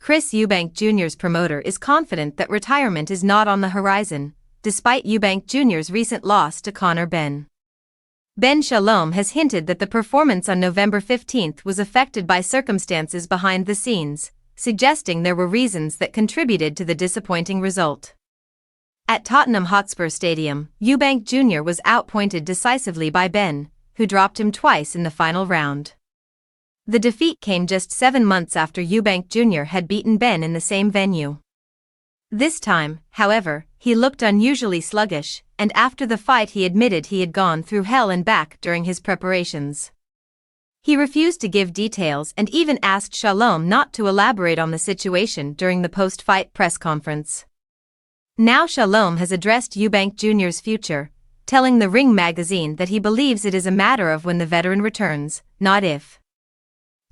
Chris Eubank Jr.'s promoter is confident that retirement is not on the horizon, despite Eubank Jr.'s recent loss to Conor Benn. Ben Shalom has hinted that the performance on November 15 was affected by circumstances behind the scenes, suggesting there were reasons that contributed to the disappointing result. At Tottenham Hotspur Stadium, Eubank Jr. was outpointed decisively by Benn, who dropped him twice in the final round. The defeat came just 7 months after Eubank Jr. had beaten Benn in the same venue. This time, however, he looked unusually sluggish, and after the fight he admitted he had gone through hell and back during his preparations. He refused to give details and even asked Shalom not to elaborate on the situation during the post-fight press conference. Now Shalom has addressed Eubank Jr.'s future, telling the Ring magazine that he believes it is a matter of when the veteran returns, not if.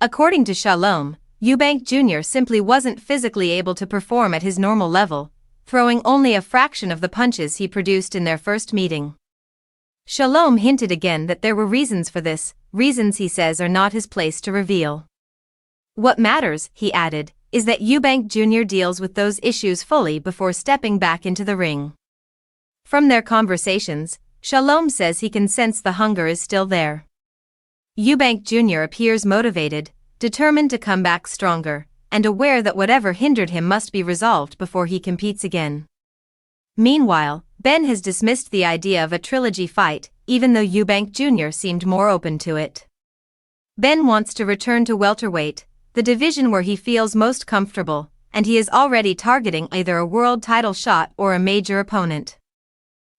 According to Shalom, Eubank Jr. simply wasn't physically able to perform at his normal level, throwing only a fraction of the punches he produced in their first meeting. Shalom hinted again that there were reasons for this, reasons he says are not his place to reveal. What matters, he added, is that Eubank Jr. deals with those issues fully before stepping back into the ring. From their conversations, Shalom says he can sense the hunger is still there. Eubank Jr. appears motivated, determined to come back stronger, and aware that whatever hindered him must be resolved before he competes again. Meanwhile, Ben has dismissed the idea of a trilogy fight, even though Eubank Jr. seemed more open to it. Ben wants to return to welterweight, the division where he feels most comfortable, and he is already targeting either a world title shot or a major opponent.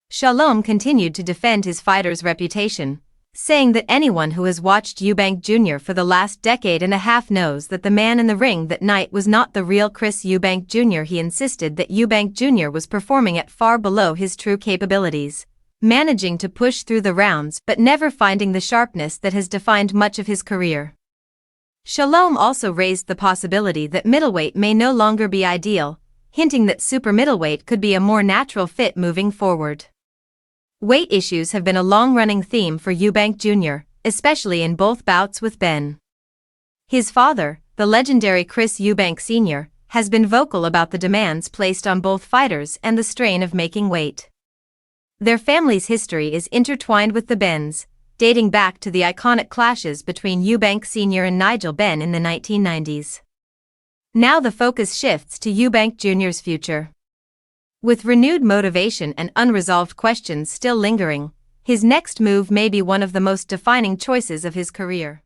Shalom continued to defend his fighter's reputation, saying that anyone who has watched Eubank Jr. for the last decade and a half knows that the man in the ring that night was not the real Chris Eubank Jr. He insisted that Eubank Jr. was performing at far below his true capabilities, managing to push through the rounds but never finding the sharpness that has defined much of his career. Shalom also raised the possibility that middleweight may no longer be ideal, hinting that super middleweight could be a more natural fit moving forward. Weight issues have been a long-running theme for Eubank Jr., especially in both bouts with Ben. His father, the legendary Chris Eubank Sr., has been vocal about the demands placed on both fighters and the strain of making weight. Their family's history is intertwined with the Benns, dating back to the iconic clashes between Eubank Sr. and Nigel Benn in the 1990s. Now the focus shifts to Eubank Jr.'s future. With renewed motivation and unresolved questions still lingering, his next move may be one of the most defining choices of his career.